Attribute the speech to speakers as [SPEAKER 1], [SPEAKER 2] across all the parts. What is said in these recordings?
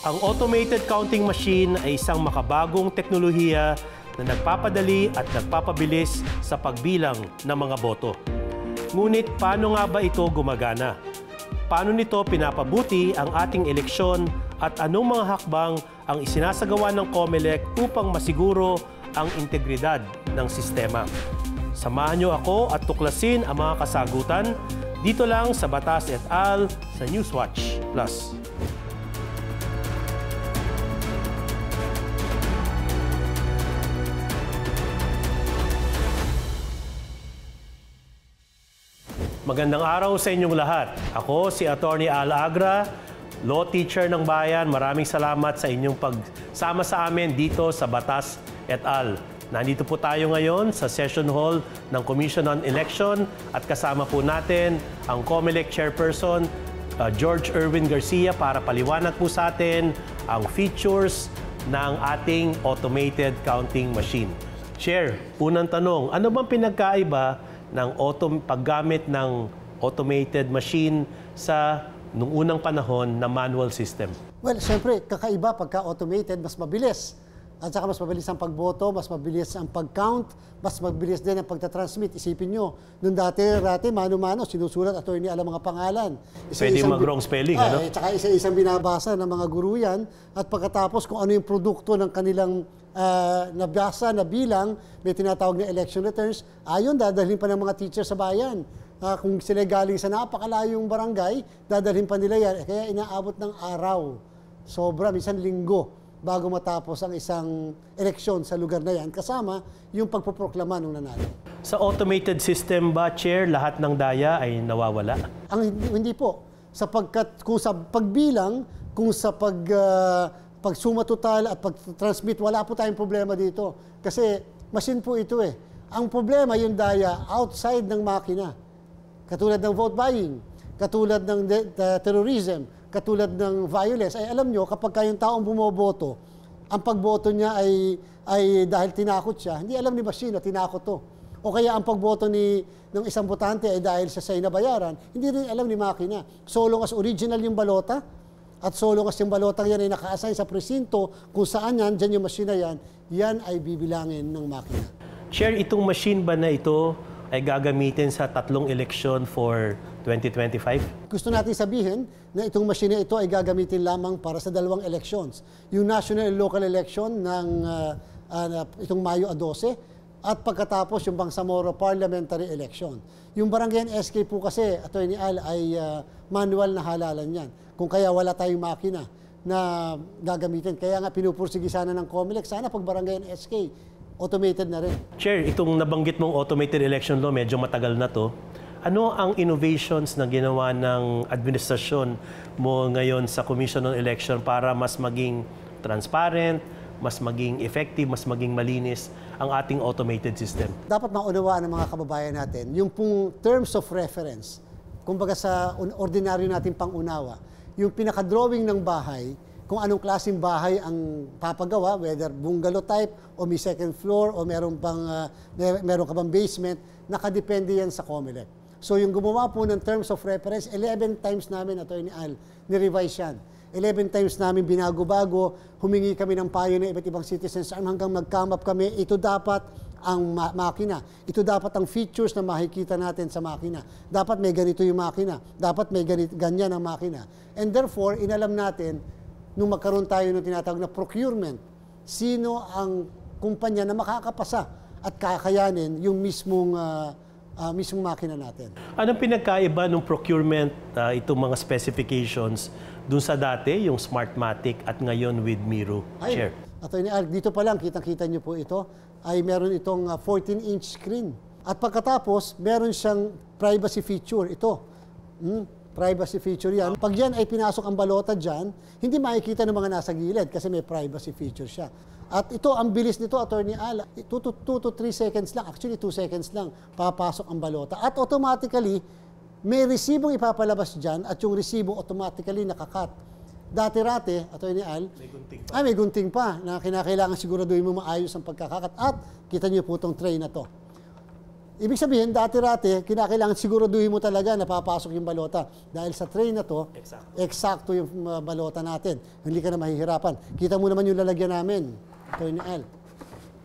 [SPEAKER 1] Ang automated counting machine ay isang makabagong teknolohiya na nagpapadali at nagpapabilis sa pagbilang ng mga boto. Ngunit paano nga ba ito gumagana? Paano nito pinapabuti ang ating eleksyon at anong mga hakbang ang isinasagawa ng COMELEC upang masiguro ang integridad ng sistema? Samahan niyo ako at tuklasin ang mga kasagutan dito lang sa Batas et al. Sa Newswatch Plus. Magandang araw sa inyong lahat. Ako si Attorney Al Agra, law teacher ng bayan. Maraming salamat sa inyong pagsama sa amin dito sa Batas et al. Nandito po tayo ngayon sa session hall ng Commission on Election at kasama po natin ang COMELEC Chairperson George Erwin Garcia para paliwanag po sa atin ang features ng ating automated counting machine. Chair, unang tanong, ano bang pinagkaiba ng paggamit ng automated machine sa nung unang panahon na manual system?
[SPEAKER 2] Well, siyempre, kakaiba pagka automated, mas mabilis. At saka mas mabilis ang pagboto, mas mabilis ang pag-count, mas mabilis din ang pagtatransmit. Isipin nyo, nung dati mano-mano, sinusulat attorney alam mga pangalan.
[SPEAKER 1] Pwede mag-wrong spelling, ano?
[SPEAKER 2] Tsaka isa-isang binabasa ng mga guru yan. At pagkatapos kung ano yung produkto ng kanilang nabasa na bilang, may tinatawag na election returns, ayon, dadalhin pa ng mga teacher sa bayan. Kung sila galing sa napakalayong barangay, dadalhin pa nila yan. Kaya inaabot ng araw, sobra, minsan linggo, bago matapos ang isang eleksyon sa lugar na yan, kasama yung pagpoproklama ng nanalo.
[SPEAKER 1] Sa automated system ba, Chair, lahat ng daya ay nawawala?
[SPEAKER 2] Hindi po. Sapagkat kung sa pagbilang, kung sa pagsuma total at pag-transmit, wala po tayong problema dito. Kasi machine po ito eh. Ang problema yung daya outside ng makina. Katulad ng vote buying, katulad ng terrorism, katulad ng violence, ay alam nyo, kapag kayong taong bumoboto, ang pagboto niya ay dahil tinakot siya, hindi alam ni machine na tinakot to. O kaya ang pagboto ng isang botante ay dahil sa nabayaran, hindi rin alam ni makina. So long as original yung balota, at so long as yung balotang yan ay naka-assign sa presinto, kung saan yan, dyan yung machine na yan ay bibilangin ng makina.
[SPEAKER 1] Chair, itong machine ba na ito ay gagamitin sa 3 eleksyon for 2025?
[SPEAKER 2] Gusto natin sabihin na itong machine ito ay gagamitin lamang para sa 2 elections. Yung national and local election ng itong Mayo 12 at pagkatapos yung Bangsamoro parliamentary election. Yung barangay SK po kasi, Attorney Al, ay manual na halalan yan. Kung kaya wala tayong makina na gagamitin. Kaya nga pinupursige sana ng COMELEC, sana pag barangay SK, automated na rin.
[SPEAKER 1] Chair, itong nabanggit mong automated election law, medyo matagal na to. Ano ang innovations na ginawa ng administrasyon mo ngayon sa Commission on Election para mas maging transparent, mas maging effective, mas maging malinis ang ating automated system?
[SPEAKER 2] Dapat maunawaan ng mga kababayan natin yung pong terms of reference, kumbaga sa ordinaryo natin pang-unawa, yung pinaka-drawing ng bahay, kung anong klaseng bahay ang papagawa, whether bungalow type o may second floor o meron ka bang basement, nakadepende yan sa COMELEC. So yung gumawa po ng terms of reference, 11 times namin, Attorney Al, ni-revise yan. 11 times namin binago-bago, humingi kami ng payo ng iba't ibang citizens hanggang mag-come up kami, ito dapat ang makina. Ito dapat ang features na makikita natin sa makina. Dapat may ganito yung makina. Dapat may ganyan ang makina. And therefore, inalam natin, nung magkaroon tayo ng tinatawag na procurement, sino ang kumpanya na makakapasa at kakayanin yung mismong makina natin. Anong
[SPEAKER 1] pinagkaiba ng procurement, itong mga specifications, dun sa dati, yung Smartmatic at ngayon with Miro? Chair.
[SPEAKER 2] Attorney Al, dito pa lang, kitang-kita nyo po ito, ay meron itong 14-inch screen. At pagkatapos, meron siyang privacy feature. Ito. Privacy feature yan. Pag yan ay pinasok ang balota dyan, hindi makikita ng mga nasa gilid kasi may privacy feature siya. At ito, ang bilis nito, Attorney Al, 2 to 3 seconds lang, actually 2 seconds lang, papasok ang balota. At automatically, may resibong ipapalabas dyan at yung resibo automatically nakakat. Dati-rate, Attorney Al, may gunting pa na kinakailangan siguraduhin mo maayos ang pagkakakat. At kita niyo po itong tray na to. Ibig sabihin, dati-rati, kinakailangan siguraduhin mo talaga na papasok yung balota. Dahil sa tray na to, eksakto yung balota natin. Hindi ka na mahihirapan. Kita mo naman yung lalagyan namin. Ito yung L.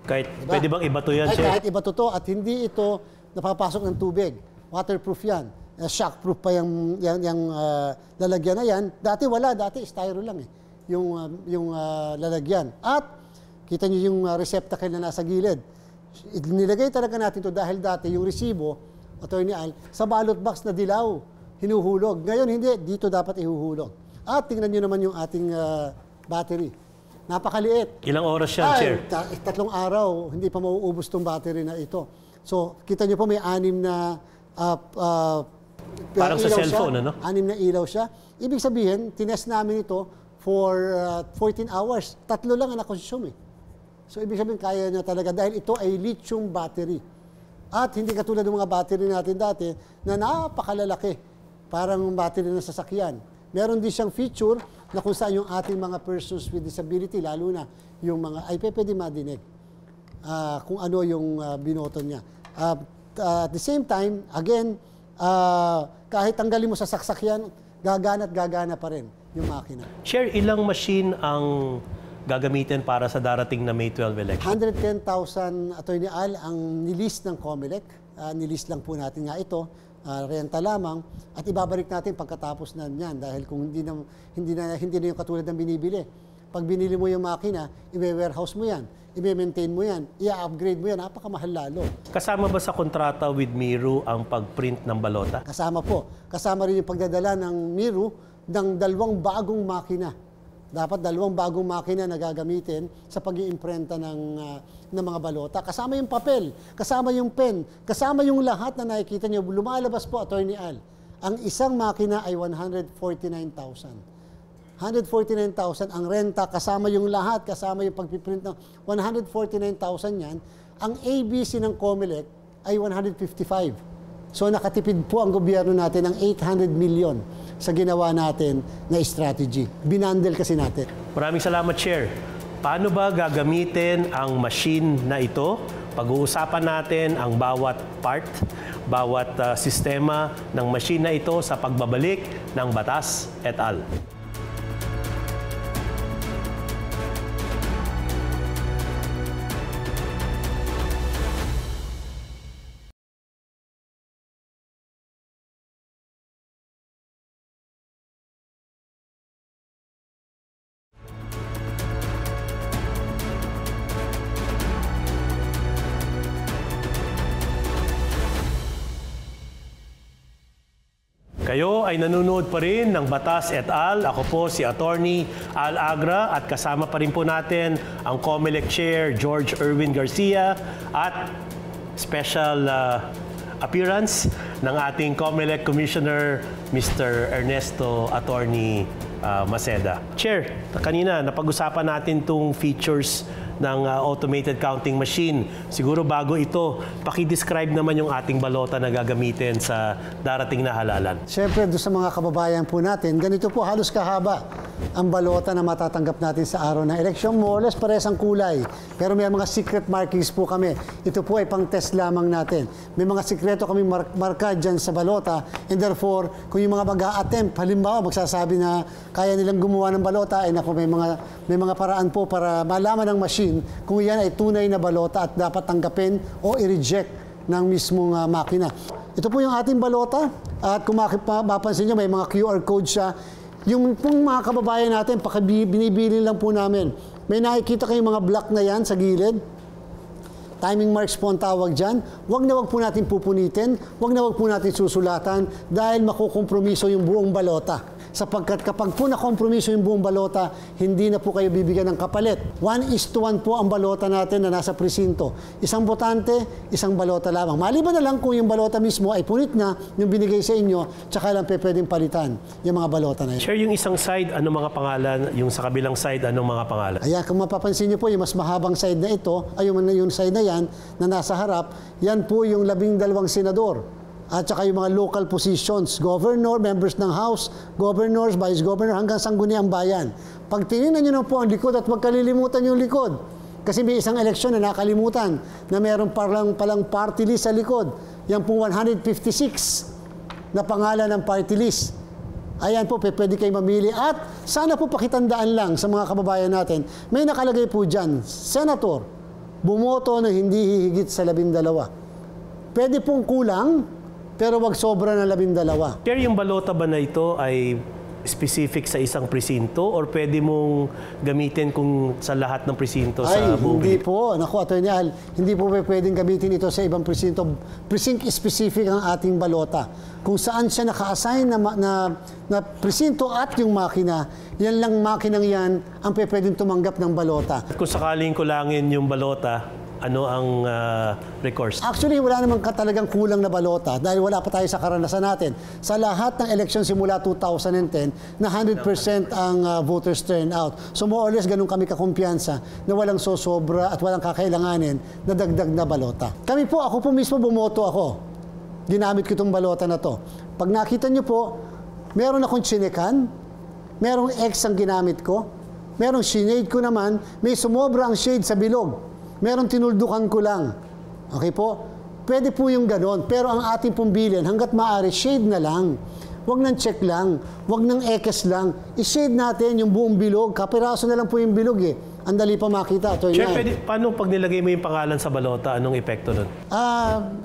[SPEAKER 1] Kahit, diba? Pwede bang iba to yan, Chef?
[SPEAKER 2] Kahit iba to at hindi ito napapasok ng tubig. Waterproof yan. Shockproof pa yung lalagyan na yan. Dati wala, dati styro lang yung lalagyan. At kita nyo yung receptacle na nasa gilid. Nilagay talaga natin to dahil dati yung resibo, Attorney Al, sa ballot box na dilaw, hinuhulog. Ngayon hindi, dito dapat ihuhulog. At tingnan nyo naman yung ating battery. Napakaliit.
[SPEAKER 1] Ilang oras yan, Chair?
[SPEAKER 2] 3 araw, hindi pa mauubos tong battery na ito. So, kita nyo po may 6 na
[SPEAKER 1] parang sa cellphone,
[SPEAKER 2] siya, 6 na ilaw siya. Ibig sabihin, tinest namin ito for 14 hours. 3 lang ang na-consume So, ibig sabihin, kaya niya talaga dahil ito ay lithium battery. At hindi katulad ng mga battery natin dati na napakalalaki, parang battery ng sasakyan. Meron din siyang feature na kung saan yung ating mga persons with disability, lalo na yung mga ay pwede madinig kung ano yung binoto niya. At the same time, again, kahit tanggalin mo sa sasakyan, gagana at gagana pa rin yung makina.
[SPEAKER 1] Share, ilang machine ang gagamitin para sa darating na May 12 election?
[SPEAKER 2] 110,000, Attorney Al, ang nilist ng COMELEC. Nilist lang po natin nga ito, renta lamang, at ibabalik natin pagkatapos na yan dahil kung hindi na yung katulad ng binibili. Pag binili mo yung makina, i-warehouse mo yan, i-maintain mo yan, i-upgrade mo yan, napakamahal lalo.
[SPEAKER 1] Kasama ba sa kontrata with Miru ang pag-print ng balota?
[SPEAKER 2] Kasama po. Kasama rin yung pagdadala ng Miru ng 2 bagong makina. Dapat 2 bagong makina na gagamitin sa pag-iimprenta ng mga balota. Kasama yung papel, kasama yung pen, kasama yung lahat na nakikita niyo. Lumalabas po, Attorney Al. Ang isang makina ay 149,000. 149,000 ang renta, kasama yung lahat, kasama yung pagpiprint ng 149,000 yan. Ang ABC ng COMELEC ay 155. So nakatipid po ang gobyerno natin ng 800 million sa ginawa natin na strategy. Binandel kasi natin.
[SPEAKER 1] Maraming salamat, Chair. Paano ba gagamitin ang machine na ito? Pag-uusapan natin ang bawat part, bawat sistema ng machine na ito sa pagbabalik ng Batas et al. Kayo ay nanonood pa rin ng Batas et al. Ako po si Attorney Al Agra at kasama pa rin po natin ang COMELEC Chair George Erwin Garcia at special appearance ng ating COMELEC Commissioner Mr. Ernesto Attorney Maceda. Chair, kanina napag-usapan natin itong features ng automated counting machine. Siguro bago ito, paki-describe naman yung ating balota na gagamitin sa darating na halalan.
[SPEAKER 2] Siyempre, doon sa mga kababayan po natin, ganito po halos kahaba ang balota na matatanggap natin sa araw ng eleksyon. More or less, parehas ang kulay. Pero may mga secret markings po kami. Ito po ay pang-test lamang natin. May mga sikreto kami marka dyan sa balota. And therefore, kung yung mga mag-a-attempt, halimbawa, magsasabi na kaya nilang gumawa ng balota, ay naku, may mga paraan po para malaman ng machine kung yan ay tunay na balota at dapat tanggapin o i-reject ng mismong makina. Ito po yung ating balota at kung mapapansin nyo, may mga QR code siya. Yung pong mga kababayan natin, binibili lang po namin. May nakikita kayong mga block na yan sa gilid. Timing marks po ang tawag dyan. Huwag na huwag po natin pupunitin, huwag na huwag po natin susulatan dahil makukompromiso yung buong balota. Sapagkat kapag po nakompromiso yung buong balota, hindi na po kayo bibigyan ng kapalit. 1:1 po ang balota natin na nasa presinto. Isang botante, isang balota lamang. Maliban na lang kung yung balota mismo ay punit na yung binigay sa inyo, tsaka lang pwedeng palitan yung mga balota na yun.
[SPEAKER 1] Share yung isang side, anong mga pangalan? Yung sa kabilang side, anong mga pangalan?
[SPEAKER 2] Ayan, kung mapapansin nyo po, yung mas mahabang side na ito, ay yung side na yan, na nasa harap, yan po yung 12 senador. At saka yung mga local positions, governor, members ng House, governors, vice governor, hanggang sangguniang bayan. Pag tinignan nyo na po ang likod at huwag kalilimutan yung likod, Kasi may isang eleksyon na nakalimutan na meron palang party list sa likod. Yan pong 156 na pangalan ng party list. Ayan po, pwede kayo mamili. At sana po pakitandaan lang sa mga kababayan natin, may nakalagay po dyan, Senator, bumoto na hindi hihigit sa 12. Pwede pong kulang, pero wag sobra ng 12.
[SPEAKER 1] Chair, yung balota ba na ito ay specific sa isang presinto or pwede mong gamitin kung sa lahat ng presinto sa buong
[SPEAKER 2] hindi po. Naku, Atty. Al, hindi po pwedeng gamitin ito sa ibang presinto. Precinct specific ang ating balota. Kung saan siya naka-assign na presinto at yung makina, yan lang makinang yan ang pwedeng tumanggap ng balota.
[SPEAKER 1] Kung sakaling kulangin yung balota, ano ang recourse?
[SPEAKER 2] Actually, wala naman talagang kulang na balota dahil wala pa tayo sa karanasan natin. Sa lahat ng eleksyon simula 2010, na 100% ang voters turnout. So more or less, ganun kami kakumpiyansa na walang sosobra at walang kakailanganin na dagdag na balota. Ako po mismo bumoto ako. Ginamit ko itong balota na to. Pag nakita nyo po, meron akong tsinekan, merong X ang ginamit ko, merong shade ko naman, may sumobra ang shade sa bilog. Meron tinuldukan ko lang. Okay po? Pwede po yung ganon. Pero ang ating pong bilin, hanggat maaari, shade na lang. Huwag ng check lang. Huwag ng ekes lang. I-shade natin yung buong bilog. Kapiraso na lang po yung bilog eh. Ang dali pa makita.
[SPEAKER 1] Chair, paano pag nilagay mo yung pangalan sa balota, anong epekto nun?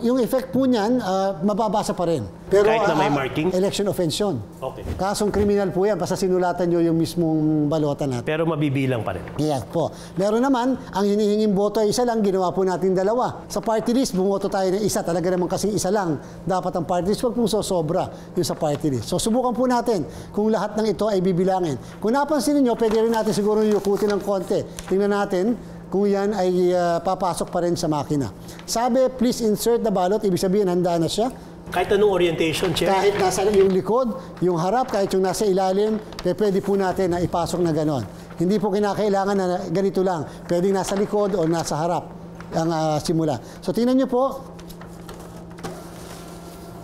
[SPEAKER 2] Yung effect po niyan, mababasa pa rin. Pero,
[SPEAKER 1] kahit na may marking?
[SPEAKER 2] Election offense yun.
[SPEAKER 1] Okay.
[SPEAKER 2] Kasong kriminal po yan, basta sinulatan nyo yung mismong balota natin.
[SPEAKER 1] Pero mabibilang pa rin?
[SPEAKER 2] Yes po. Meron naman, ang hinihinging boto ay isa lang, ginawa po natin 2. Sa party list, bumoto tayo ng isa. Talaga naman kasing isa lang. Dapat ang party list, huwag pong sosobra yung sa party list. So subukan po natin kung lahat ng ito ay bibilangin. Kung napansin niyo, pwede rin natin siguro yukutin ng konti. Tingnan natin kung yan ay papasok pa rin sa makina. Sabi, please insert the ballot. Ibig sabihin, handa na siya.
[SPEAKER 1] Kahit anong orientation, Chair?
[SPEAKER 2] Kahit nasa yung likod, yung harap, kahit yung nasa ilalim, pwede po natin na ipasok na ganon. Hindi po kinakailangan na ganito lang. Pwedeng nasa likod o nasa harap ang simula. So tingnan nyo po,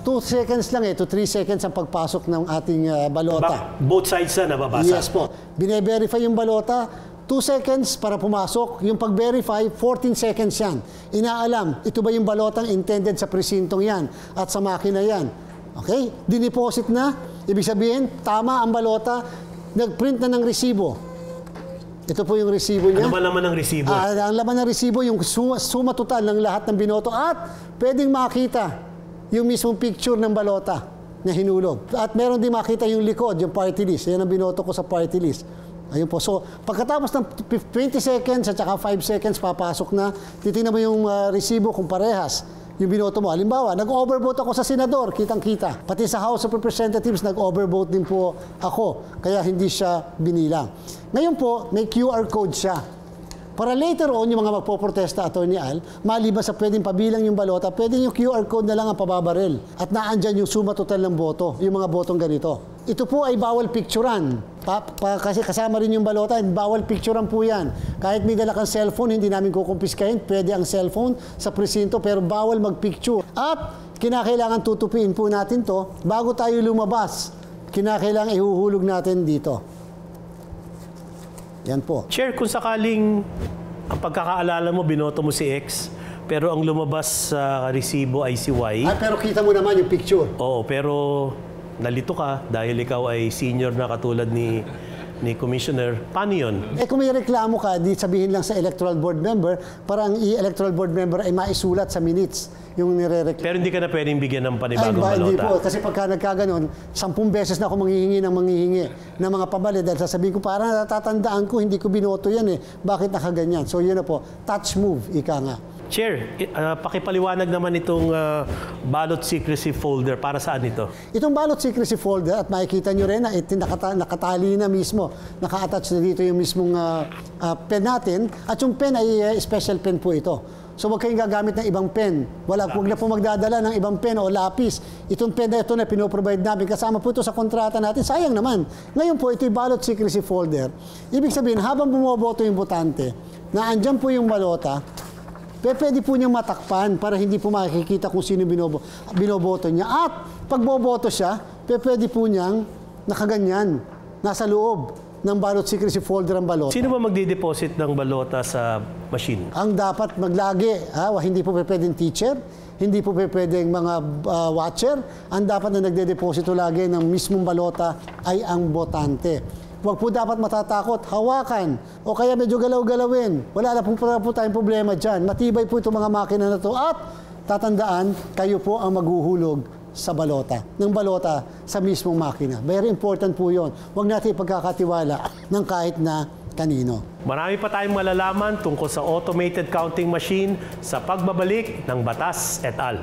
[SPEAKER 2] 2 seconds lang to 3 seconds ang pagpasok ng ating balota.
[SPEAKER 1] Both sides na nababasa?
[SPEAKER 2] Yes po. Bine-verify yung balota, 2 seconds para pumasok. Yung pag-verify, 14 seconds yan. Inaalam, ito ba yung balotang intended sa presintong yan at sa makina yan. Okay? Dineposit na. Ibig sabihin, tama ang balota. Nag-print na ng resibo. Ito po yung resibo niya.
[SPEAKER 1] Ano ba laman ng resibo?
[SPEAKER 2] Ang laman ng resibo, yung suma total ng lahat ng binoto at pwedeng makita yung mismong picture ng balota na hinulog. At meron din makita yung likod, yung party list. Yan ang binoto ko sa party list. Ayun po. So, pagkatapos ng 20 seconds at saka 5 seconds, papasok na. Titingnan mo yung resibo kung parehas yung binoto mo. Halimbawa, nag-overvote ako sa senador, kitang-kita. Pati sa House of Representatives, nag-overvote din po ako. Kaya hindi siya binilang. Ngayon po, may QR code siya. Para later on, yung mga magpoprotesta, Atty. Al, maliban sa pwedeng pabilang yung balota, pwedeng yung QR code na lang ang pababaril. At naandyan yung suma total ng boto, yung mga botong ganito. Ito po ay bawal picturean. Kasi kasama rin yung balota, bawal picturean po yan. Kahit may dala kang cellphone, hindi namin kukumpiskahin. Pwede ang cellphone sa presinto, pero bawal mag-picture. At kinakailangan tutupiin po natin to bago tayo lumabas. Kinakailangan ihuhulog natin dito. Yan po.
[SPEAKER 1] Chair, kung sakaling ang pagkakaalala mo, binoto mo si X, pero ang lumabas sa resibo ay si Y.
[SPEAKER 2] Pero kita mo naman yung picture.
[SPEAKER 1] Oo, pero nalito ka dahil ikaw ay senior na katulad ni Commissioner. Paano yun?
[SPEAKER 2] Kung may reklamo ka, di sabihin lang sa electoral board member, para ang electoral board member ay maisulat sa minutes yung nire-reklamo.
[SPEAKER 1] Pero hindi ka na pwedeng bigyan ng panibagong balota.
[SPEAKER 2] Hindi po. Kasi pagka nagkaganon, 10 beses na ako manghihingi ng mga pabalit. Dahil sasabihin ko, parang natatandaan ko, hindi ko binoto yan eh. Bakit nakaganyan? So yun na po. Touch move, ika nga.
[SPEAKER 1] Chair, pakipaliwanag naman itong ballot secrecy folder. Para saan ito?
[SPEAKER 2] Itong ballot secrecy folder, at makikita nyo rin na nakatali na mismo. Naka-attach na dito yung mismong pen natin. At yung pen ay special pen po ito. So huwag kayong gagamit ng ibang pen. Huwag na po magdadala ng ibang pen o lapis. Itong pen na ito na pinoprovide namin, kasama po ito sa kontrata natin. Sayang naman. Ngayon po, ito yung ballot secrecy folder. Ibig sabihin, habang bumoboto yung botante, na andyan po yung balota, pwede po niyang matakpan para hindi po makikita kung sino binoboto niya. At pag boboto siya, pwede po niyang nakaganyan, nasa loob ng ballot secrecy folder ang balota.
[SPEAKER 1] Sino ba magdi-deposit ng balota sa machine?
[SPEAKER 2] Ang dapat maglagi, hindi po pwedeng teacher, hindi po pwedeng mga watcher. Ang dapat na nagde-deposito lagi ng mismong balota ay ang botante. Huwag po dapat matatakot, hawakan, o kaya medyo galaw-galawin. Wala na po tayong problema dyan. Matibay po itong mga makina na to at tatandaan, kayo po ang maghuhulog sa balota, ng balota sa mismong makina. Very important po yun. Huwag natin ipagkakatiwala ng kahit na kanino.
[SPEAKER 1] Marami pa tayong malalaman tungkol sa automated counting machine sa pagbabalik ng Batas et al.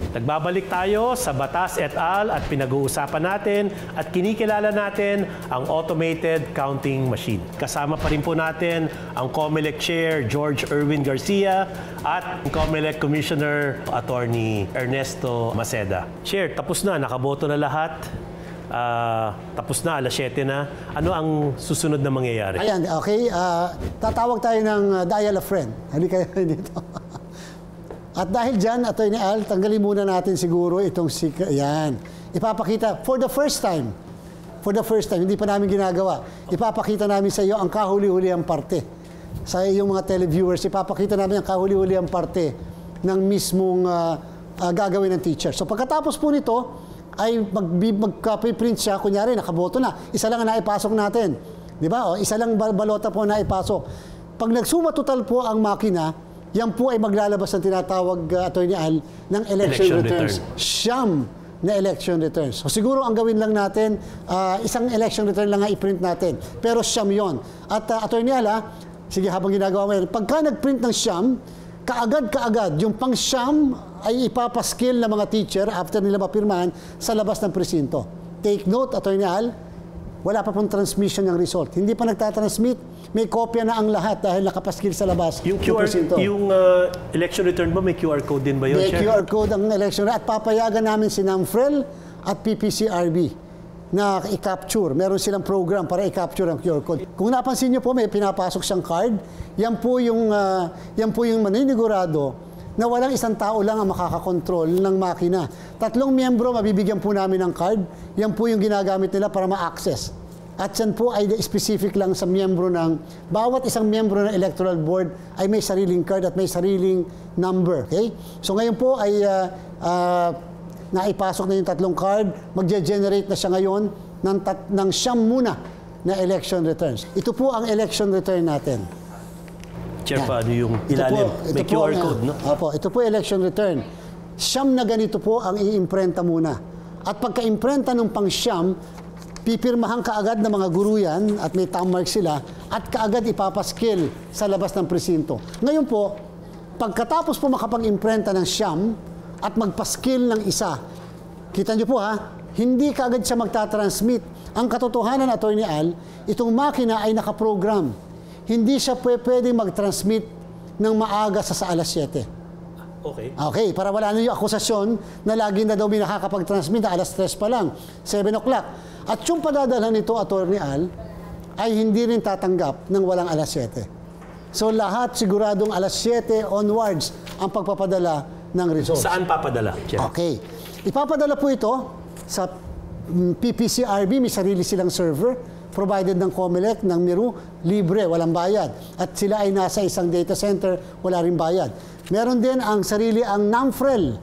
[SPEAKER 1] Nagbabalik tayo sa Batas et al. At pinag-uusapan natin at kinikilala natin ang automated counting machine. Kasama pa rin po natin ang COMELEC Chair George Erwin Garcia at COMELEC Commissioner Attorney Ernesto Maceda. Chair, tapos na, nakaboto na lahat. Tapos na, alas 7 na. Ano ang susunod na mangyayari?
[SPEAKER 2] Ayan, okay. Tatawag tayo ng dial a friend. Hindi kayo dito. At dahil dyan, Atty. Al, tanggalin muna natin siguro itong yan. Ipapakita, for the first time, hindi pa namin ginagawa, ipapakita namin sa iyo ang kahuli-hulihang parte. Sa iyong mga televiewers, ipapakita namin ang kahuli-hulihang parte ng mismong gagawin ng teacher. So pagkatapos po nito, ay mag-print siya, kunyari, nakaboto na. Isa lang ang naipasok natin. Di ba? O, isa lang balota po naipasok. Pag nagsuma total po ang makina, yan po ay maglalabas ng tinatawag, Atty. Al, ng election returns. Siyam na election returns. So siguro ang gawin lang natin, isang election return lang nga i-print natin. Pero siyam yon. At Atty. Al, sige habang ginagawa mo yan, pagka nag-print ng siyam, kaagad, yung pang siyam ay ipapaskill ng mga teacher after nila mapirmahan sa labas ng presinto. Take note, Atty. Al, wala pa pong transmission ng result. Hindi pa nagtatransmit. May kopya na ang lahat dahil nakapaskil sa labas.
[SPEAKER 1] Yung election return ba, may QR code din ba yun?
[SPEAKER 2] May QR code ang election return. At papayagan namin si NAMFREL at PPCRB na i-capture. Meron silang program para i-capture ang QR code. Kung napansin niyo po, may pinapasok siyang card. Yan po yung maninigurado na walang isang tao lang ang makakakontrol ng makina. 3 miyembro, mabibigyan po namin ng card. Yan po yung ginagamit nila para ma-access. At yan po ay specific lang sa miyembro ng, bawat isang miyembro ng electoral board ay may sariling card at may sariling number. Okay? So ngayon po ay naipasok na yung 3 card, magge-generate na siya ngayon ng siyam muna na election returns. Ito po ang election return natin.
[SPEAKER 1] Chair, paano yung ilalim? May QR code, no?
[SPEAKER 2] Opo, ito po election return. Siyam na ganito po ang i-imprenta muna. At pagka-imprenta ng pang-siyam, pipirmahan kaagad ng mga guru yan at may thumb mark sila at kaagad ipapaskill sa labas ng presinto. Ngayon po, pagkatapos po makapag-imprenta ng siyam at magpaskill ng isa, kita nyo po hindi kaagad siya magtatransmit. Ang katotohanan, Atty. Al, itong makina ay nakaprogram. Hindi siya pwedeng mag-transmit ng maaga sa alas 7. Okay, para wala na yung akusasyon na lagi na daw may nakakapag-transmit na alas 3 pa lang, 7 o'clock. At yung padadalhan nito, Atty. Al, ay hindi rin tatanggap ng walang alas 7. So lahat siguradong alas 7 onwards ang pagpapadala ng results.
[SPEAKER 1] Saan papadala, Chair?
[SPEAKER 2] Okay. Ipapadala po ito sa PPCRB, may sarili silang server, provided ng COMELEC, ng Miru, libre, walang bayad. At sila ay nasa isang data center, wala rin bayad. Meron din ang sarili ang NAMFREL,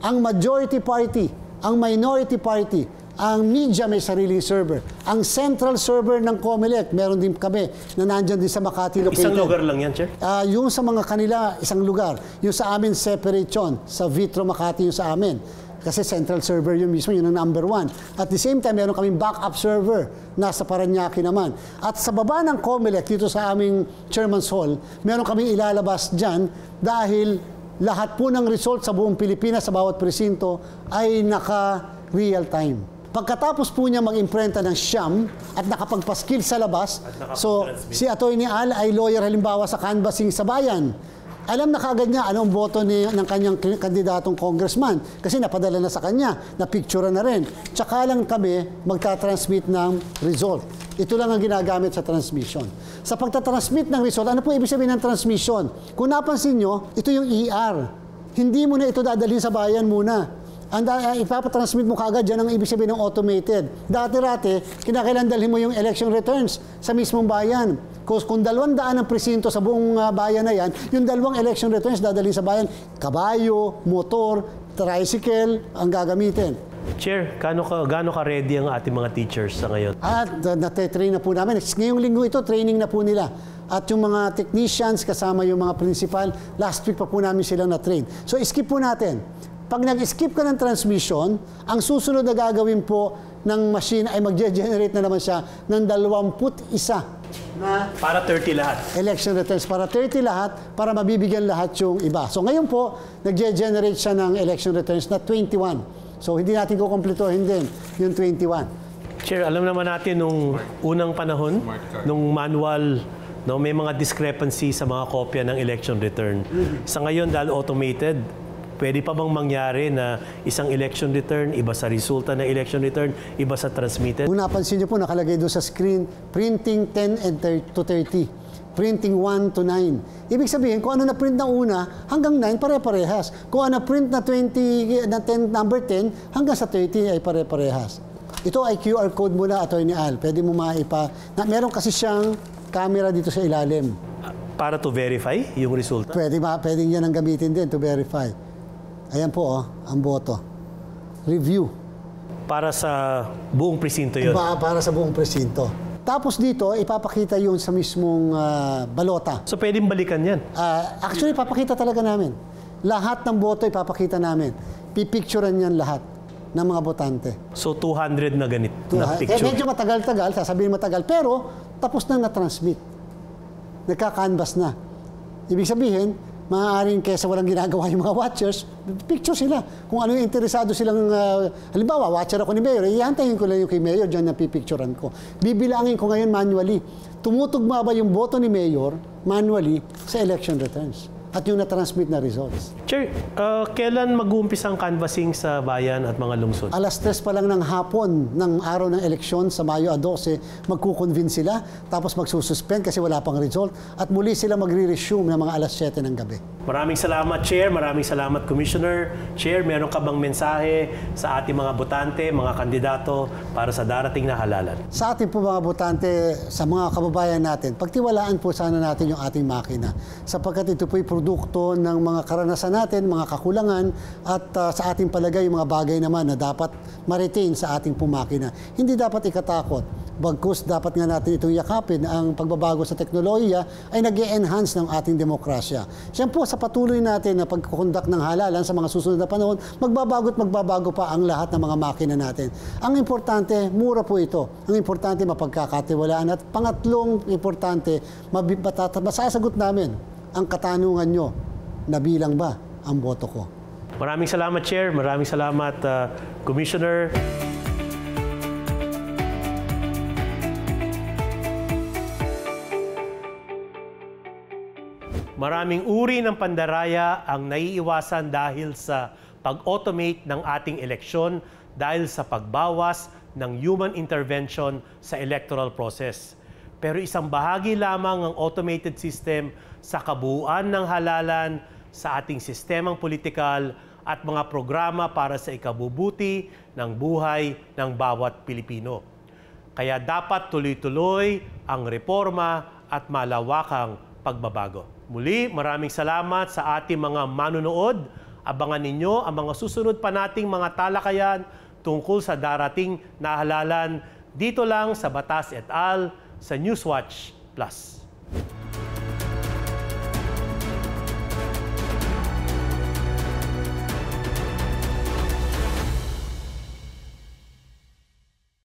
[SPEAKER 2] ang majority party, ang minority party, ang media may sariling server. Ang central server ng COMELEC, meron din kami na nandyan din sa Makati located.
[SPEAKER 1] Isang lugar lang yan, Chair?
[SPEAKER 2] Yung sa mga kanila, isang lugar. Yung sa amin, separate yun. Sa Vitro, Makati yung sa amin. Kasi central server yun mismo, yun ang number 1. At the same time, meron kaming backup server nasa Parañaque naman. At sa baba ng COMELEC, dito sa aming Chairman's Hall, meron kaming ilalabas dyan dahil lahat po ng result sa buong Pilipinas, sa bawat presinto, ay naka-real time. Pagkatapos po niya mag-imprenta ng siyam at nakapagpaskil sa labas, so si Atty. Al ay lawyer halimbawa sa canvassing sa bayan. Alam na kaagad niya anong boto ng kanyang kandidatong congressman kasi napadala na sa kanya, napicture na rin. Tsaka lang kami magta-transmit ng result. Ito lang ang ginagamit sa transmission. Sa pagtatransmit ng result, ano po ibig sabihin ng transmission? Kung napansin nyo, ito yung ER. Hindi mo na ito dadalhin sa bayan muna. Ipapatransmit mo kaagad, yan ang ibig sabihin ng automated. Dati-rati, kinakailan dalhin mo yung election returns sa mismong bayan. Kung 200 ang presinto sa buong bayan na yan, yung 2 election returns dadalhin sa bayan, kabayo, motor, tricycle, ang gagamitin.
[SPEAKER 1] Chair, gaano ka ready ang ating mga teachers sa ngayon?
[SPEAKER 2] At nate-train na po namin. Ngayong linggo ito, training na po nila. At yung mga technicians, kasama yung mga principal, last week pa po namin silang na-train. So, skip po natin. Pag nag-skip ka ng transmission, ang susunod na gagawin po ng machine ay mag-generate na naman siya ng 21 na
[SPEAKER 1] Para 30 lahat.
[SPEAKER 2] election returns. Para 30 lahat, para mabibigyan lahat yung iba. So ngayon po, nag-generate siya ng election returns na 21. So hindi natin kukompletohin din yung 21.
[SPEAKER 1] Chair, alam naman natin nung unang panahon, nung manual, no, may mga discrepancy sa mga kopya ng election return. Sa ngayon, dahil automated, pwede pa bang mangyari na isang election return, iba sa resulta ng election return, iba sa transmitted?
[SPEAKER 2] Kung napansin niyo po, nakalagay doon sa screen, printing 10 and to 30. Printing 1 to 9. Ibig sabihin, kung ano na-print na una, hanggang 9, pare-parehas. Kung ano na-print na 20, na 10, number 10, hanggang sa 30 ay pare-parehas. Ito ay QR code mula, Atty. Al. Pwede mo meron kasi siyang camera dito sa ilalim.
[SPEAKER 1] Para to verify yung resulta?
[SPEAKER 2] Pwede yan ang gamitin din to verify. Ayan po, ang boto. Review.
[SPEAKER 1] Para sa buong presinto yun?
[SPEAKER 2] Para sa buong presinto. Tapos dito, ipapakita yun sa mismong balota.
[SPEAKER 1] So pwedeng balikan yan?
[SPEAKER 2] Actually, ipapakita talaga namin. Lahat ng boto ipapakita namin. Pipicturean yan lahat ng mga botante.
[SPEAKER 1] So 200 na ganit na picture?
[SPEAKER 2] Medyo matagal-tagal, sasabihin matagal, pero tapos na na-transmit. Nagka-canvas na. Ibig sabihin, maaaring kesa walang ginagawa yung mga watchers, picture sila. Kung ano yung interesado silang, halimbawa, watcher ako ni Mayor, ihantayin ko lang yung kay Mayor, dyan napipicturean ko. Bibilangin ko ngayon manually. Tumutugma ba yung boto ni Mayor manually sa election returns? At yung na-transmit na results.
[SPEAKER 1] Chair, kailan mag-uumpisa ang canvassing sa bayan at mga lungsod?
[SPEAKER 2] Alas 3 pa lang ng hapon ng araw ng eleksyon sa Mayo 12, magkukonvene sila, tapos magsususpend kasi wala pang result, at muli sila magre-resume ng mga alas 7 ng gabi.
[SPEAKER 1] Maraming salamat, Chair. Maraming salamat, Commissioner. Chair, meron ka bang mensahe sa ating mga botante, mga kandidato para sa darating na halalan?
[SPEAKER 2] Sa ating po mga botante, sa mga kababayan natin, pagtiwalaan po sana natin yung ating makina, sapagkat ito po'y produkto ng mga karanasan natin, mga kakulangan, at sa ating palagay, yung mga bagay naman na dapat ma-retain sa ating pumakina. Hindi dapat ikatakot. Bagkus dapat nga natin itong yakapin, ang pagbabago sa teknolohiya ay nag-e-enhance ng ating demokrasya. Siyempre sa patuloy natin na pagkukondak ng halalan sa mga susunod na panahon, magbabago pa ang lahat ng mga makina natin. Ang importante, mura po ito. Ang importante, mapagkakatiwalaan. At pangatlong importante, masasagot namin ang katanungan nyo, nabilang ba ang boto ko?
[SPEAKER 1] Maraming salamat, Chair. Maraming salamat, Commissioner. Maraming uri ng pandaraya ang naiiwasan dahil sa pag-automate ng ating eleksyon dahil sa pagbawas ng human intervention sa electoral process. Pero isang bahagi lamang ang automated system sa kabuuan ng halalan sa ating sistemang politikal at mga programa para sa ikabubuti ng buhay ng bawat Pilipino. Kaya dapat tuloy-tuloy ang reforma at malawakang pagbabago. Muli, maraming salamat sa ating mga manunood. Abangan ninyo ang mga susunod pa nating mga talakayan tungkol sa darating na halalan dito lang sa Batas et al. Sa Newswatch Plus.